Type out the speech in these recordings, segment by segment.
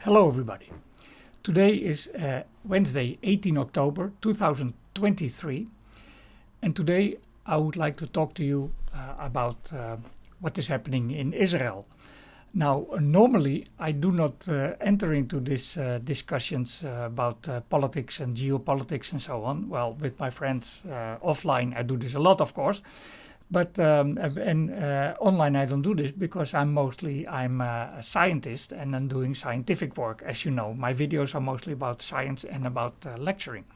Hello everybody. Today is Wednesday 18 October 2023 and today I would like to talk to you about what is happening in Israel. Now normally I do not enter into these discussions about politics and geopolitics and so on. Well, with my friends offline I do this a lot, of course. But online I don't do this because I'm a scientist and I'm doing scientific work. As you know, my videos are mostly about science and about lecturing.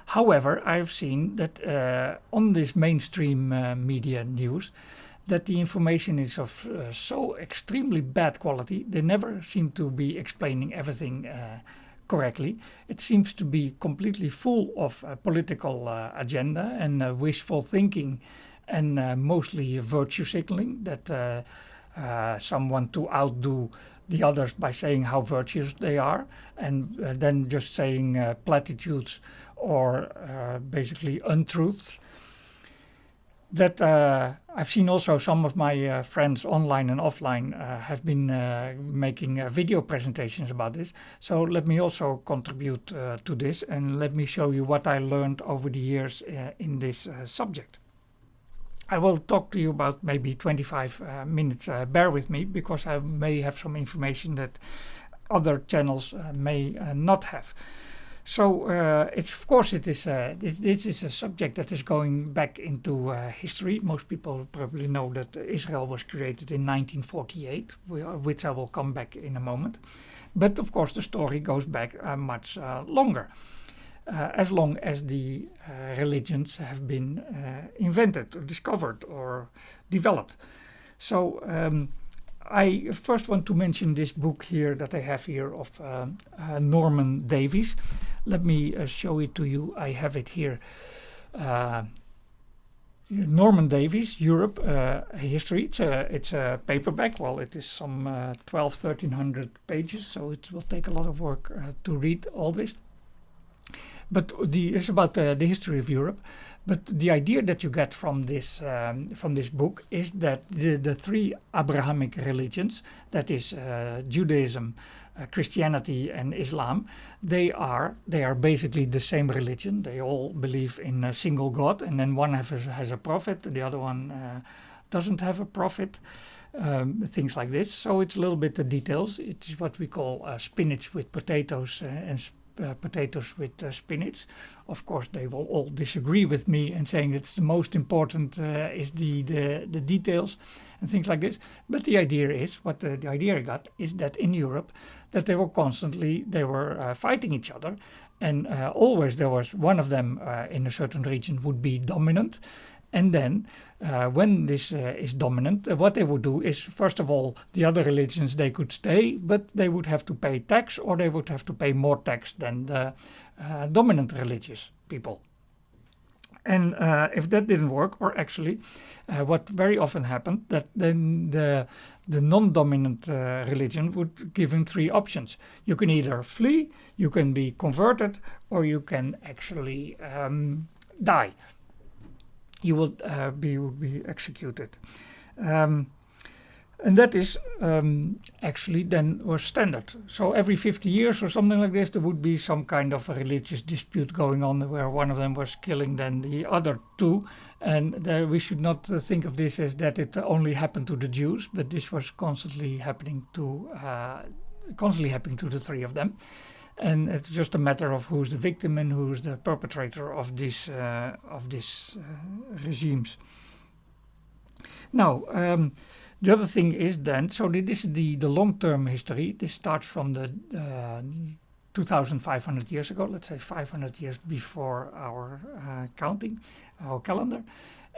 However, I've seen that on this mainstream media news that the information is of so extremely bad quality. They never seem to be explaining everything correctly. It seems to be completely full of political agenda and wishful thinking and mostly virtue signaling, that some want to outdo the others by saying how virtuous they are and then just saying platitudes or basically untruths. That I've seen also some of my friends online and offline have been making video presentations about this. So let me also contribute to this and let me show you what I learned over the years in this subject. I will talk to you about maybe 25 minutes. Bear with me because I may have some information that other channels may not have. So this is a subject that is going back into history. Most people probably know that Israel was created in 1948, which I will come back in a moment. But of course the story goes back much longer, as long as the religions have been invented, or discovered or developed. So I first want to mention this book here that I have here of Norman Davies. Let me show it to you. I have it here. Norman Davies, Europe, History. It's a paperback. Well, it is some 1,300 pages, so it will take a lot of work to read all this. But it's about the history of Europe. But the idea that you get from this book is that the three Abrahamic religions, that is Judaism, Christianity and Islam, they are basically the same religion. They all believe in a single God, and then one has a prophet, the other one doesn't have a prophet, things like this. So it's a little bit the details. It's what we call spinach with potatoes and potatoes with spinach. Of course, they will all disagree with me and saying it's the most important is the details and things like this. But the idea is, what the idea I got is that in Europe, that they were fighting each other, and always there was one of them in a certain region would be dominant. And then when this is dominant, what they would do is, first of all, the other religions, they could stay, but they would have to pay tax, or they would have to pay more tax than the dominant religious people. And if that didn't work, or actually what very often happened, that then the non-dominant religion would give him three options. You can either flee, you can be converted, or you can actually die. You would be executed. And that is actually then was standard. So every 50 years or something like this, there would be some kind of a religious dispute going on where one of them was killing then the other two. And we should not think of this as that it only happened to the Jews, but this was constantly happening to the three of them. And it's just a matter of who's the victim and who's the perpetrator of these regimes. Now, the other thing is then, so this is the long-term history. This starts from the 2,500 years ago, let's say 500 years before our counting, our calendar.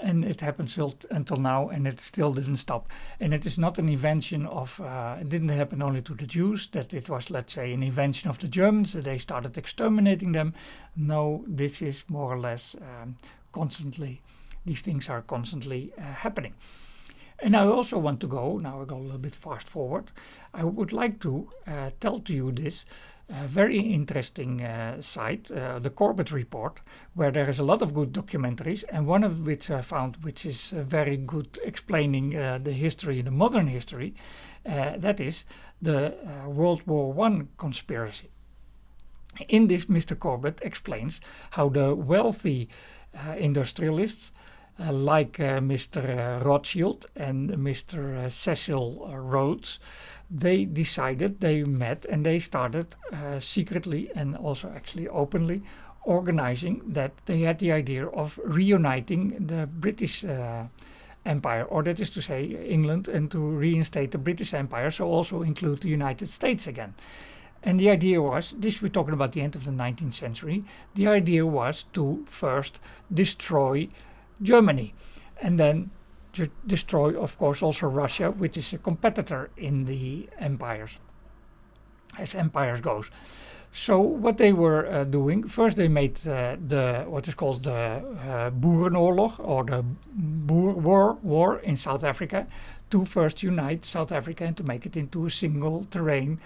And it happens until now, and it still didn't stop. And it is not an invention of, it didn't happen only to the Jews, that it was, let's say, an invention of the Germans, that they started exterminating them. No, this is more or less constantly, these things are constantly happening. And I also want to go, now I go a little bit fast forward, I would like to tell to you this, a very interesting site, the Corbett Report, where there is a lot of good documentaries, and one of which I found, which is very good explaining the history, the modern history, that is the World War I conspiracy. In this, Mr. Corbett explains how the wealthy industrialists like Mr. Rothschild and Mr. Cecil Rhodes, they decided, they met and they started secretly and also actually openly organizing that they had the idea of reuniting the British Empire, or that is to say England, and to reinstate the British Empire, so also include the United States again. And the idea was, this we're talking about the end of the 19th century, the idea was to first destroy Germany and then destroy, of course, also Russia, which is a competitor in the empires, as empires goes. So what they were doing, first they made the what is called the Boerenoorlog, or the Boer War in South Africa, to first unite South Africa and to make it into a single terrain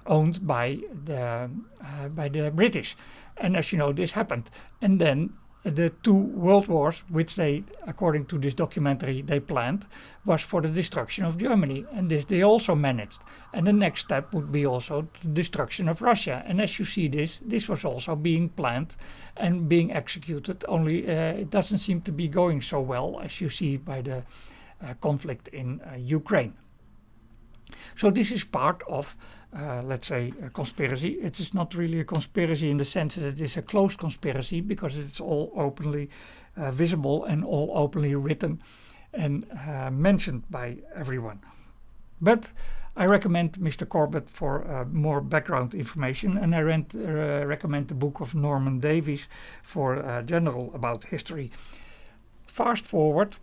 owned by the British. And as you know, this happened. And then the two world wars, which they, according to this documentary, they planned, was for the destruction of Germany, and this they also managed. And the next step would be also the destruction of Russia. And as you see, this was also being planned and being executed, only it doesn't seem to be going so well, as you see by the conflict in Ukraine. So this is part of, let's say, a conspiracy. It is not really a conspiracy in the sense that it is a closed conspiracy, because it's all openly visible and all openly written and mentioned by everyone. But I recommend Mr. Corbett for more background information, and I recommend the book of Norman Davies for general about history. Fast forward,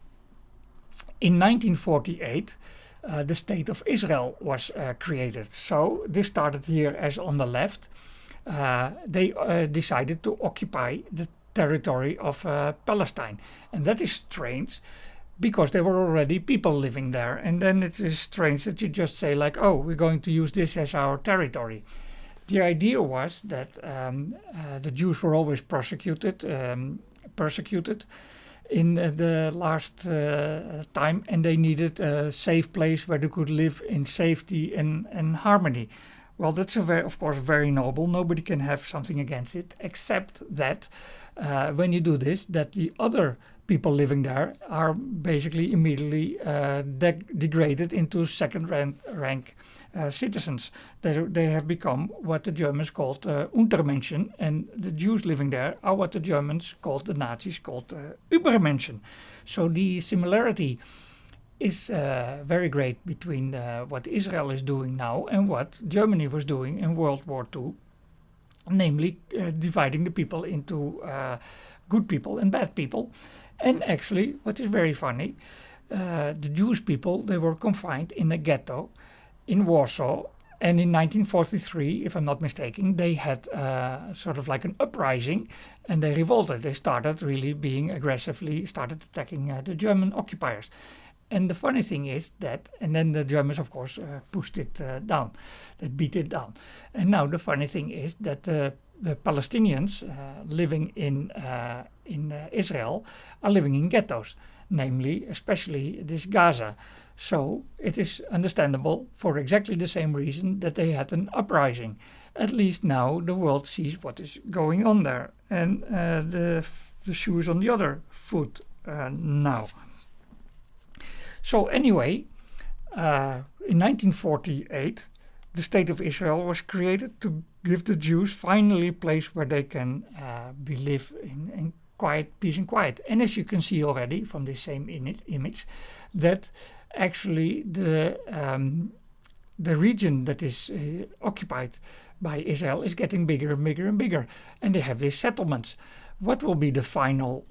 in 1948, the State of Israel was created. So this started here as on the left. They decided to occupy the territory of Palestine. And that is strange, because there were already people living there. And then it is strange that you just say like, oh, we're going to use this as our territory. The idea was that the Jews were always persecuted in the last time, and they needed a safe place where they could live in safety and harmony. Well, that's of course very noble. Nobody can have something against it, except that when you do this, that the other people living there are basically immediately degraded into second rank citizens. They have become what the Germans called Untermenschen, and the Jews living there are what the Germans called, the Nazis called Übermenschen. So the similarity is very great between what Israel is doing now and what Germany was doing in World War II, namely dividing the people into good people and bad people. And actually, what is very funny, the Jewish people, they were confined in a ghetto in Warsaw, and in 1943, if I'm not mistaken, they had sort of like an uprising, and they revolted. They started really being aggressively, started attacking the German occupiers. And the funny thing is that, and then the Germans, of course, pushed it down. They beat it down. And now the funny thing is that the Palestinians living in Israel are living in ghettos, namely, especially this Gaza. So it is understandable, for exactly the same reason, that they had an uprising. At least now the world sees what is going on there, and the shoe is on the other foot now. So anyway, in 1948, the State of Israel was created to give the Jews finally a place where they can live in quiet, peace and quiet. And as you can see already from this same image, that actually the region that is occupied by Israel is getting bigger and bigger and bigger. And they have these settlements. What will be the final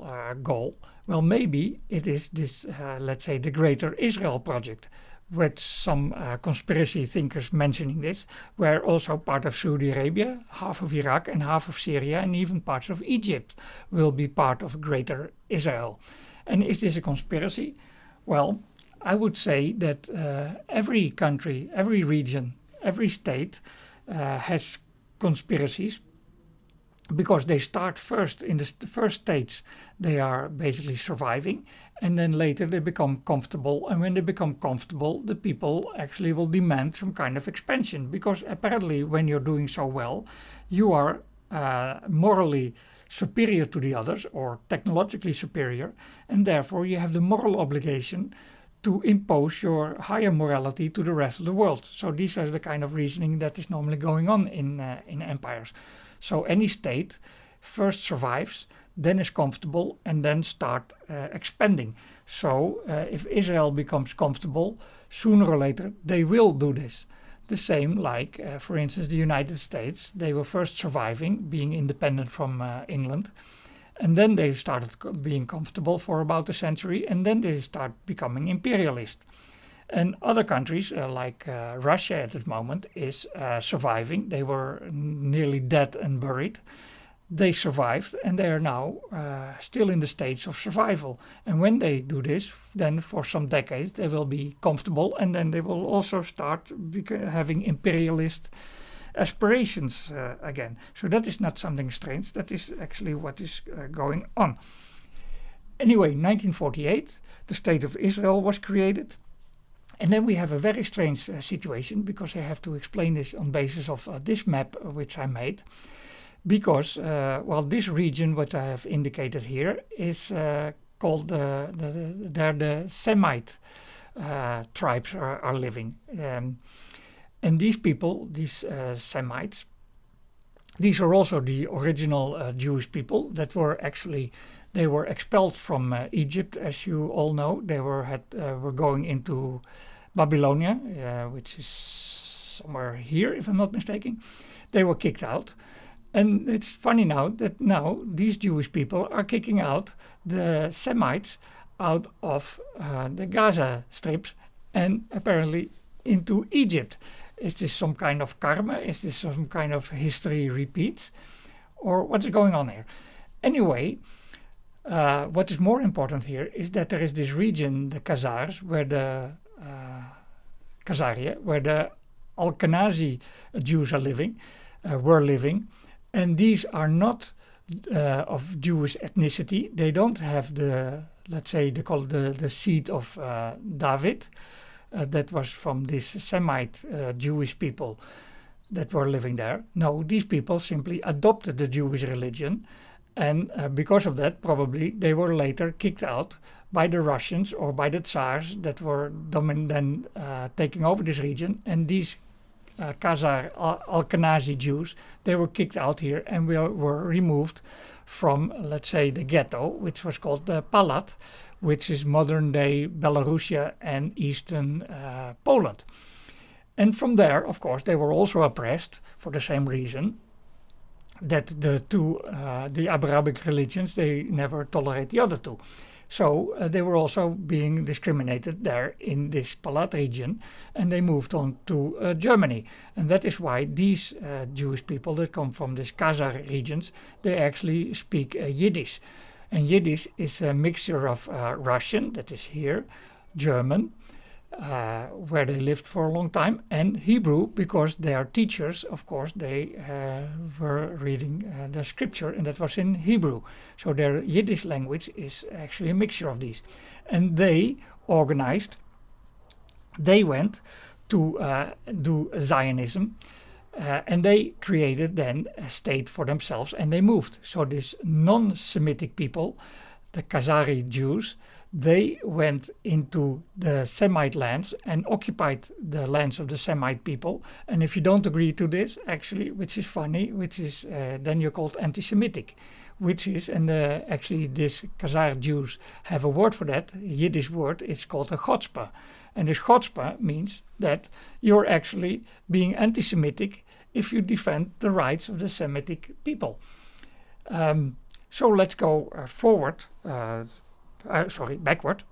goal? Well, maybe it is this, let's say, the Greater Israel Project, with some conspiracy thinkers mentioning this, where also part of Saudi Arabia, half of Iraq and half of Syria, and even parts of Egypt will be part of Greater Israel. And is this a conspiracy? Well, I would say that every country, every region, every state has conspiracies, because they start first in the first stage, they are basically surviving, and then later they become comfortable. And when they become comfortable, the people actually will demand some kind of expansion, because apparently when you're doing so well, you are morally superior to the others, or technologically superior, and therefore you have the moral obligation to impose your higher morality to the rest of the world. So these are the kind of reasoning that is normally going on in empires. So any state first survives, then is comfortable, and then start expanding. So if Israel becomes comfortable, sooner or later they will do this. The same like, for instance, the United States. They were first surviving, being independent from England, and then they started being comfortable for about a century, and then they start becoming imperialist. And other countries, like Russia at this moment, is surviving. They were nearly dead and buried. They survived, and they are now still in the stage of survival. And when they do this, then for some decades they will be comfortable, and then they will also start having imperialist aspirations again. So that is not something strange. That is actually what is going on. Anyway, 1948, the State of Israel was created. And then we have a very strange situation, because I have to explain this on basis of this map which I made. Because, well, this region, what I have indicated here, is called the Semite tribes are living. And these people, these Semites, these are also the original Jewish people that were actually, they were expelled from Egypt, as you all know. They were going into Babylonia, which is somewhere here, if I'm not mistaken. They were kicked out. And it's funny now that now these Jewish people are kicking out the Semites out of the Gaza strips and apparently into Egypt. Is this some kind of karma? Is this some kind of history repeats? Or what is going on here? Anyway, what is more important here is that there is this region, the Khazars, where the Khazaria, where the Ashkenazi Jews are living, were living, and these are not of Jewish ethnicity. They don't have the, let's say, they call it the seed of David. That was from this Semite Jewish people that were living there. No, these people simply adopted the Jewish religion, and because of that, probably they were later kicked out by the Russians or by the Tsars that were then taking over this region. And these Khazar Ashkenazi Jews, they were kicked out here and were removed from, let's say, the ghetto, which was called the Palat, which is modern-day Belarusia and eastern Poland. And from there, of course, they were also oppressed for the same reason that the Abrahamic religions, they never tolerate the other two. So they were also being discriminated there in this Palat region, and they moved on to Germany. And that is why these Jewish people that come from these Khazar regions, they actually speak Yiddish. And Yiddish is a mixture of Russian, that is here, German, where they lived for a long time, and Hebrew, because their teachers, of course, they were reading the scripture, and that was in Hebrew. So their Yiddish language is actually a mixture of these. And they organized, they went to do Zionism, and they created then a state for themselves, and they moved. So this non-Semitic people, the Khazari Jews, they went into the Semite lands and occupied the lands of the Semite people. And if you don't agree to this, actually, which is funny, which is then you're called anti-Semitic, which is, and actually this Khazar Jews have a word for that, a Yiddish word, it's called a chutzpah. And this chutzpah means that you're actually being anti-Semitic if you defend the rights of the Semitic people. So let's go forward. Backward.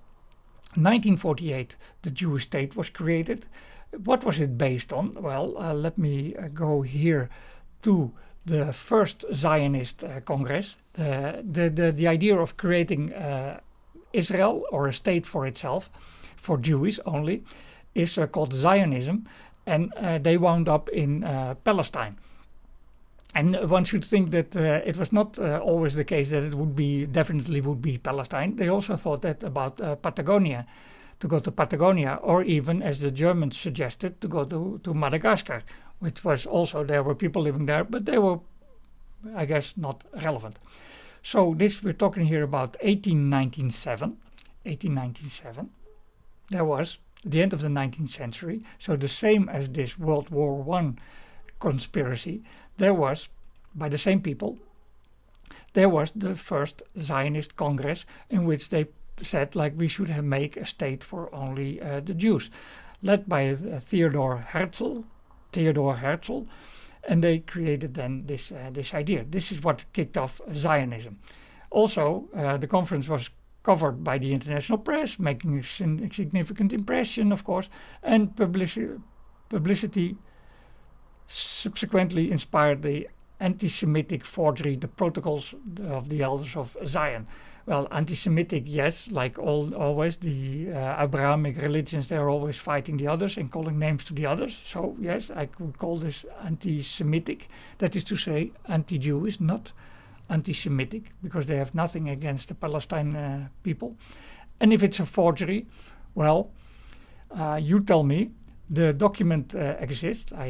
1948, the Jewish state was created. What was it based on? Well, let me go here to the first Zionist Congress. The idea of creating Israel, or a state for itself, for Jews only, is called Zionism, and they wound up in Palestine. And one should think that it was not always the case that it definitely would be Palestine. They also thought that about Patagonia, to go to Patagonia, or even, as the Germans suggested, to go to Madagascar, which was also, there were people living there, but they were, I guess, not relevant. So this, we're talking here about 1897. 1897. There was the end of the 19th century, so the same as this World War I conspiracy, there was, by the same people, there was the first Zionist Congress in which they said, like, we should make a state for only the Jews, led by Theodor Herzl, and they created then this idea. This is what kicked off Zionism. Also, the conference was covered by the international press, making a significant impression, of course, and publicity subsequently inspired the anti-Semitic forgery, the Protocols of the Elders of Zion. Well, anti-Semitic, yes, like always, the Abrahamic religions, they're always fighting the others and calling names to the others. So, yes, I could call this anti-Semitic. That is to say, anti-Jewish, not anti-Semitic, because they have nothing against the Palestine people. And if it's a forgery, well, you tell me. The document exists. I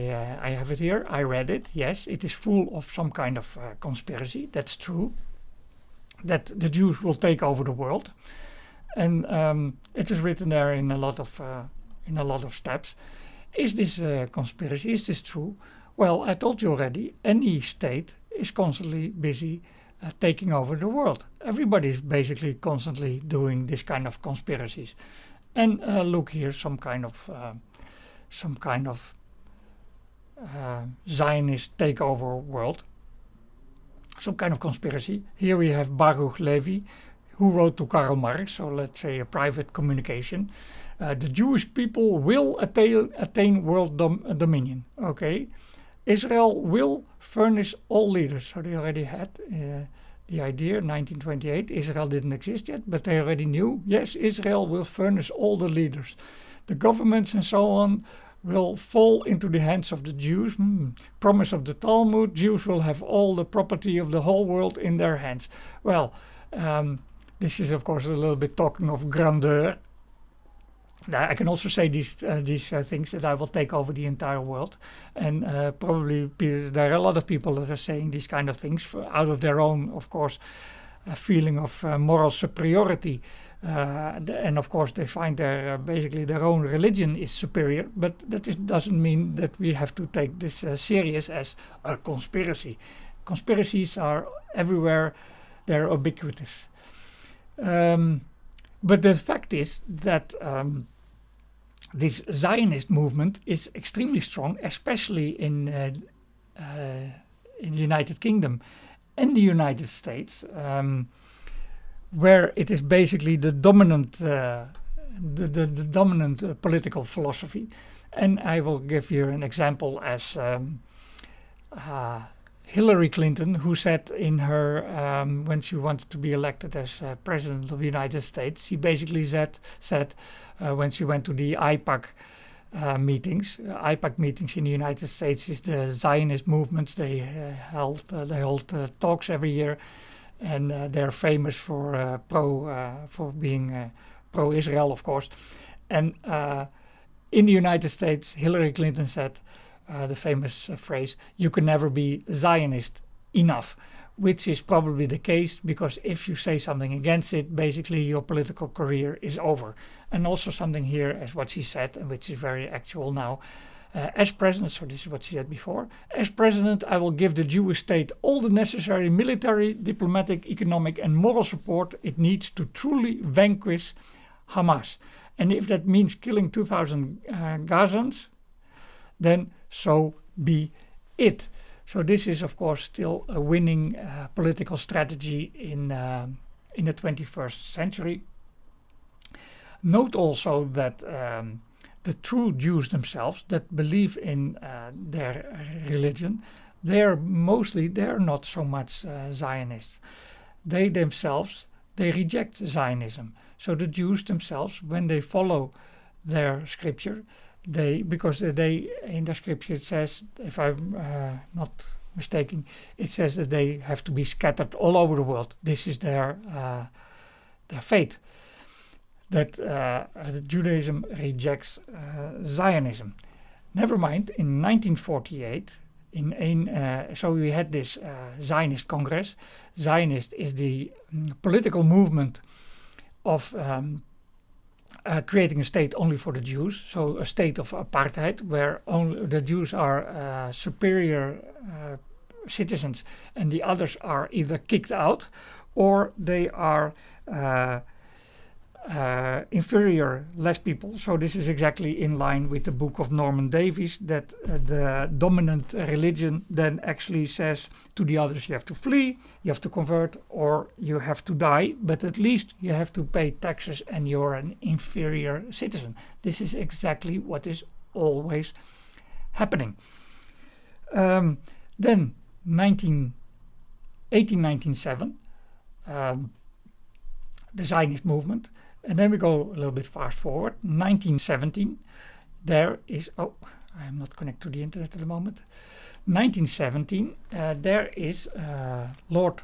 have it here. I read it. Yes, it is full of some kind of conspiracy. That's true. That the Jews will take over the world, and it is written there in a lot of steps. Is this a conspiracy? Is this true? Well, I told you already. Any state is constantly busy taking over the world. Everybody is basically constantly doing this kind of conspiracies. And look here, some kind of Zionist takeover world, some kind of conspiracy. Here we have Baruch Levy, who wrote to Karl Marx, so let's say a private communication. The Jewish people will attain world dominion. Okay, Israel will furnish all leaders. So they already had the idea, 1928. Israel didn't exist yet, but they already knew, yes, Israel will furnish all the leaders. The governments and so on will fall into the hands of the Jews. Promise of the Talmud, Jews will have all the property of the whole world in their hands. Well, this is of course a little bit talking of grandeur. I can also say these things, that I will take over the entire world. And probably there are a lot of people that are saying these kind of things out of their own, of course, feeling of moral superiority. And of course they find basically their own religion is superior, but that doesn't mean that we have to take this serious as a conspiracy. Conspiracies are everywhere, they're ubiquitous. But the fact is that this Zionist movement is extremely strong, especially in the United Kingdom and the United States, where it is basically the dominant, the dominant political philosophy. And I will give here an example as Hillary Clinton, who said in her, when she wanted to be elected as President of the United States, she basically said when she went to the AIPAC meetings. AIPAC meetings in the United States is the Zionist movements. They hold talks every year. And they're famous for being pro-Israel, of course. And in the United States, Hillary Clinton said the famous phrase, "You can never be Zionist enough," which is probably the case, because if you say something against it, basically your political career is over. And also something here as what she said, and which is very actual now. As president, so this is what she said before, as president, I will give the Jewish state all the necessary military, diplomatic, economic and moral support it needs to truly vanquish Hamas. And if that means killing 2,000 Gazans, then so be it. So this is, of course, still a winning political strategy in the 21st century. Note also that the true Jews themselves that believe in their religion, they're not so much Zionists. They themselves, they reject Zionism. So the Jews themselves, when they follow their scripture, because in the scripture it says, if I'm not mistaken, it says that they have to be scattered all over the world. This is their fate. That Judaism rejects Zionism. Never mind, in 1948, so we had this Zionist Congress. Zionist is the political movement of creating a state only for the Jews, so a state of apartheid where only the Jews are superior citizens and the others are either kicked out or they are inferior, less people. So this is exactly in line with the book of Norman Davies, that the dominant religion then actually says to the others, you have to flee, you have to convert, or you have to die, but at least you have to pay taxes and you're an inferior citizen. This is exactly what is always happening. Then 1897, the Zionist movement. And then we go a little bit fast forward. 1917, there is, I'm not connected to the internet at the moment. 1917, there is Lord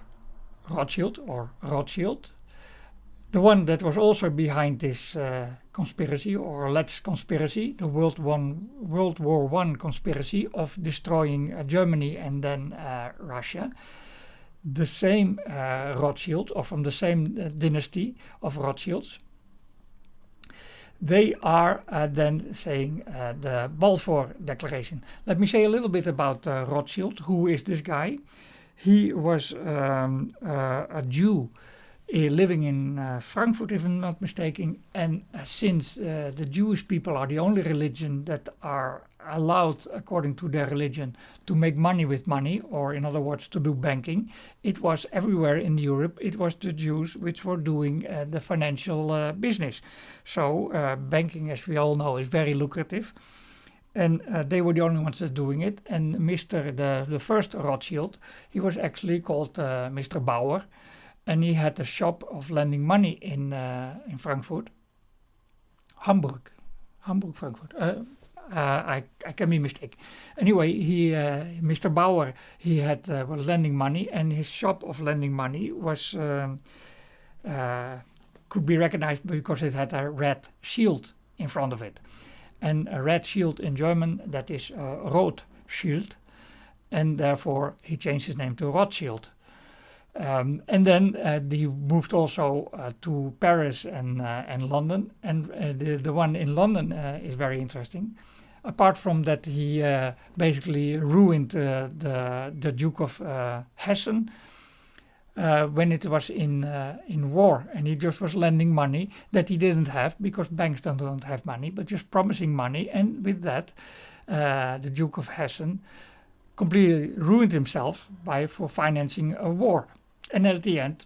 Rothschild, or Rothschild, the one that was also behind this conspiracy, or let's conspiracy, the World War I conspiracy of destroying Germany and then Russia. The same Rothschild, or from the same dynasty of Rothschilds, they are then saying the Balfour Declaration. Let me say a little bit about Rothschild. Who is this guy? He was a Jew living in Frankfurt, if I'm not mistaken, and since the Jewish people are the only religion that are allowed, according to their religion, to make money with money, or in other words, to do banking, it was everywhere in Europe, it was the Jews which were doing the financial business. So banking, as we all know, is very lucrative. And they were the only ones that doing it. And the first Rothschild, he was actually called Mr. Bauer. And he had a shop of lending money in Frankfurt. Hamburg, Frankfurt. I can be mistaken. Anyway, Mr. Bauer, he was lending money, and his shop of lending money was could be recognized because it had a red shield in front of it. And a red shield in German, that is Rot Schild, and therefore he changed his name to Rothschild. And then he moved also to Paris and London, and the one in London is very interesting. Apart from that, he basically ruined the Duke of Hessen when it was in war, and he just was lending money that he didn't have, because banks don't have money, but just promising money, and with that, the Duke of Hessen completely ruined himself for financing a war. And at the end,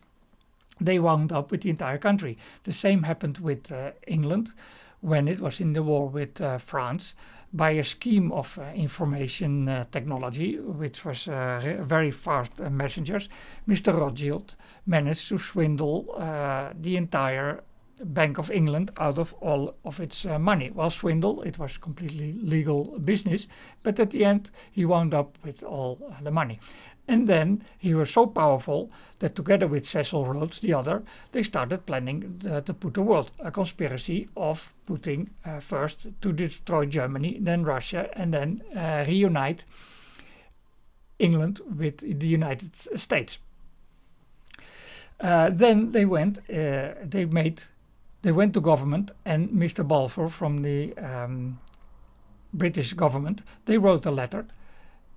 they wound up with the entire country. The same happened with England when it was in the war with France, by a scheme of information technology, which was very fast messengers. Mr. Rothschild managed to swindle the entire Bank of England out of all of its money. Well, swindle, it was completely legal business, but at the end he wound up with all the money. And then he was so powerful that together with Cecil Rhodes, the other, they started planning to put the world, a conspiracy of putting first to destroy Germany, then Russia, and then reunite England with the United States. Then they went to government, and Mr. Balfour from the British government, they wrote a letter.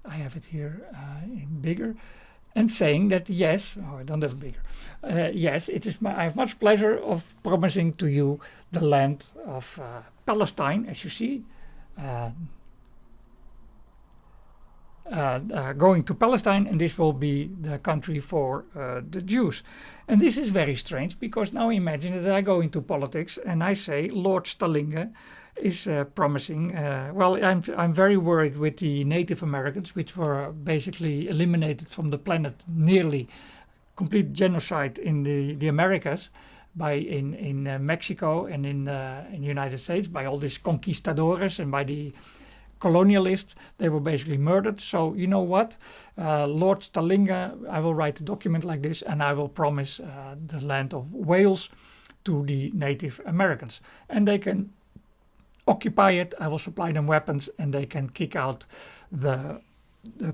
I have it here in bigger, and saying that yes, I don't have it bigger. Yes, it is. I have much pleasure of promising to you the land of Palestine, as you see, going to Palestine, and this will be the country for the Jews. And this is very strange, because now imagine that I go into politics and I say Lord Stalinge is promising. Well, I'm very worried with the Native Americans, which were basically eliminated from the planet, nearly complete genocide in the Americas, in Mexico and in the United States by all these conquistadores and by the colonialists. They were basically murdered. So you know what? Lord Stalinga, I will write a document like this and I will promise the land of Wales to the Native Americans. And they can occupy it. I will supply them weapons and they can kick out the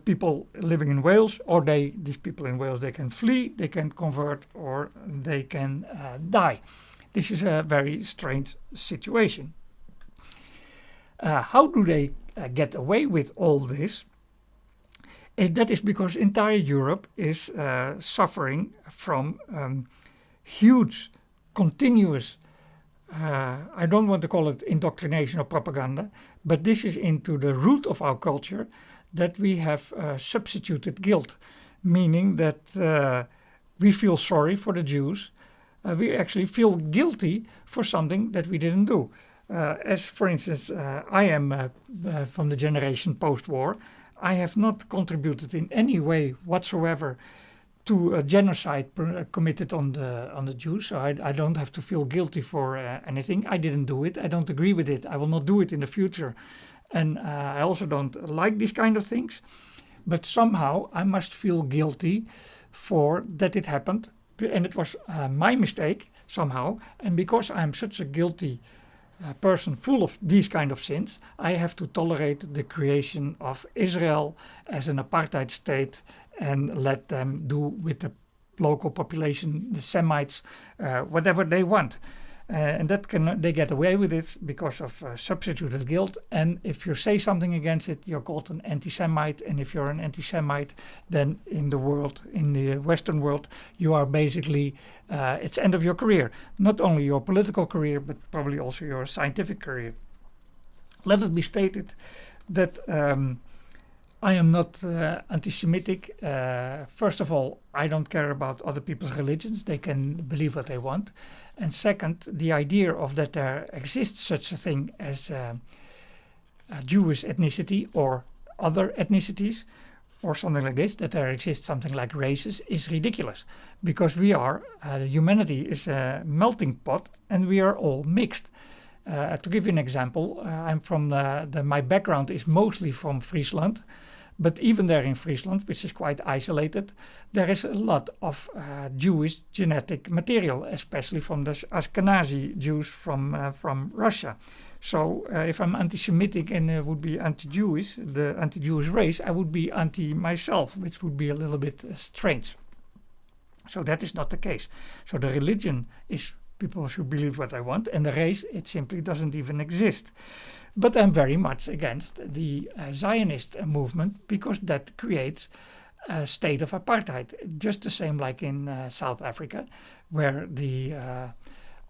people living in Wales, or these people in Wales, they can flee, they can convert, or they can die. This is a very strange situation. How do they get away with all this? That is because entire Europe is suffering from huge, continuous, I don't want to call it indoctrination or propaganda, but this is into the root of our culture, that we have substituted guilt, meaning that we feel sorry for the Jews. We actually feel guilty for something that we didn't do. As for instance, I am from the generation post-war. I have not contributed in any way whatsoever to a genocide committed on the Jews. So I don't have to feel guilty for anything. I didn't do it. I don't agree with it. I will not do it in the future. And I also don't like these kind of things. But somehow I must feel guilty for that it happened. And it was my mistake somehow. And because I'm such a guilty person full of these kind of sins, I have to tolerate the creation of Israel as an apartheid state and let them do with the local population, the Semites, whatever they want. And that they get away with it because of substituted guilt. And if you say something against it, you're called an anti-Semite. And if you're an anti-Semite, then in the world, in the Western world, you are basically, it's end of your career. Not only your political career, but probably also your scientific career. Let it be stated that I am not anti-Semitic. First of all, I don't care about other people's religions. They can believe what they want. And second, the idea of that there exists such a thing as a Jewish ethnicity or other ethnicities or something like this, that there exists something like races, is ridiculous. Because we are, humanity is a melting pot and we are all mixed. To give you an example, I'm from my background is mostly from Friesland. But even there in Friesland, which is quite isolated, there is a lot of Jewish genetic material, especially from the Ashkenazi Jews from Russia. So if I'm anti-Semitic and would be anti-Jewish, the anti-Jewish race, I would be anti-myself, which would be a little bit strange. So that is not the case. So the religion is people should believe what I want, and the race, it simply doesn't even exist. But I'm very much against the Zionist movement because that creates a state of apartheid. Just the same like in South Africa, where the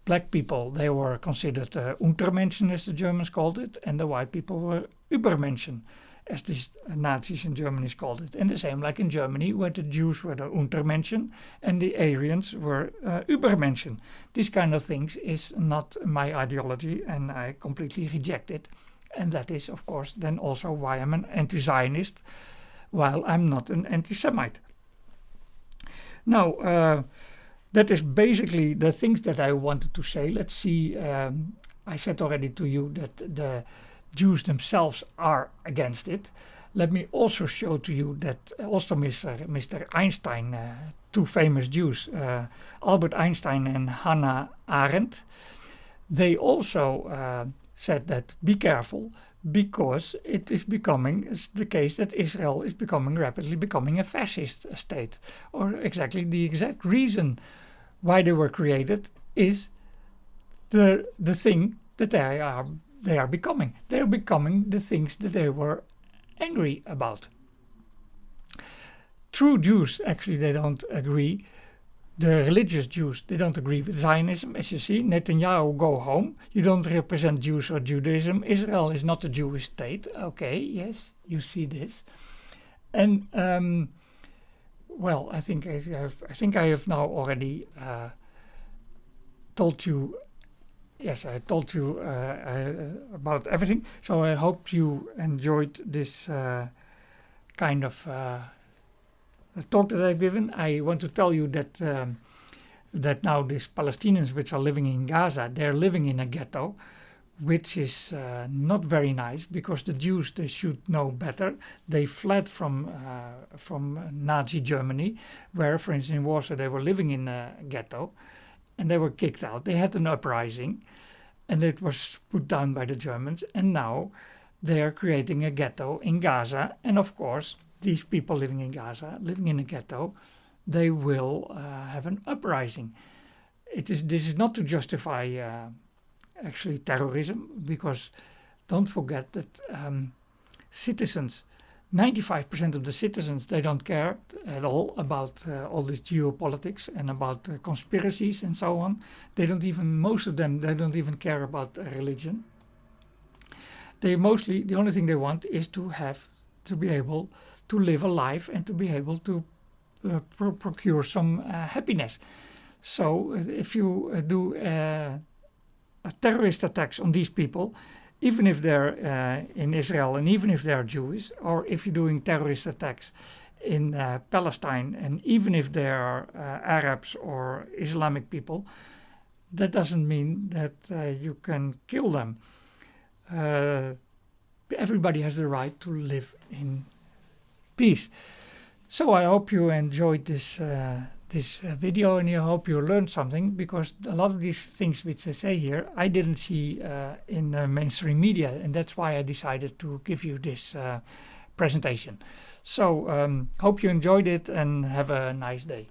black people, they were considered Untermenschen, as the Germans called it, and the white people were Übermenschen, as the Nazis in Germany called it. And the same like in Germany, where the Jews were the Untermenschen and the Aryans were Übermenschen. This kind of things is not my ideology and I completely reject it. And that is, of course, then also why I'm an anti-Zionist, while I'm not an anti-Semite. Now, that is basically the things that I wanted to say. Let's see, I said already to you that the Jews themselves are against it. Let me also show to you that also Mr. Einstein, two famous Jews, Albert Einstein and Hannah Arendt, they also said that be careful because it is becoming the case that Israel is rapidly becoming a fascist state. Or exactly the exact reason why they were created is the thing that they are becoming. They are becoming the things that they were angry about. True Jews, actually, they don't agree. The religious Jews, they don't agree with Zionism. As you see, Netanyahu, go home. You don't represent Jews or Judaism. Israel is not a Jewish state. Okay, yes, you see this. And, well, I think I have now already told you. Yes, I told you about everything. So I hope you enjoyed this kind of talk that I've given. I want to tell you that that now these Palestinians which are living in Gaza, they're living in a ghetto which is not very nice, because the Jews, they should know better. They fled from Nazi Germany, where, for instance, in Warsaw, they were living in a ghetto, and they were kicked out. They had an uprising, and it was put down by the Germans, and now they are creating a ghetto in Gaza. And of course, these people living in Gaza, living in a ghetto, they will have an uprising. This is not to justify actually terrorism, because don't forget that citizens, 95% of the citizens, they don't care at all about all this geopolitics and about conspiracies and so on. They don't even, most of them, they don't even care about religion. They mostly, the only thing they want is to be able to live a life and to be able to procure some happiness. So if you do terrorist attacks on these people, even if they're in Israel and even if they're Jewish, or if you're doing terrorist attacks in Palestine and even if they are Arabs or Islamic people, that doesn't mean that you can kill them. Everybody has the right to live in peace. So I hope you enjoyed this video, and I hope you learned something, because a lot of these things which I say here I didn't see in mainstream media, and that's why I decided to give you this presentation. So hope you enjoyed it and have a nice day.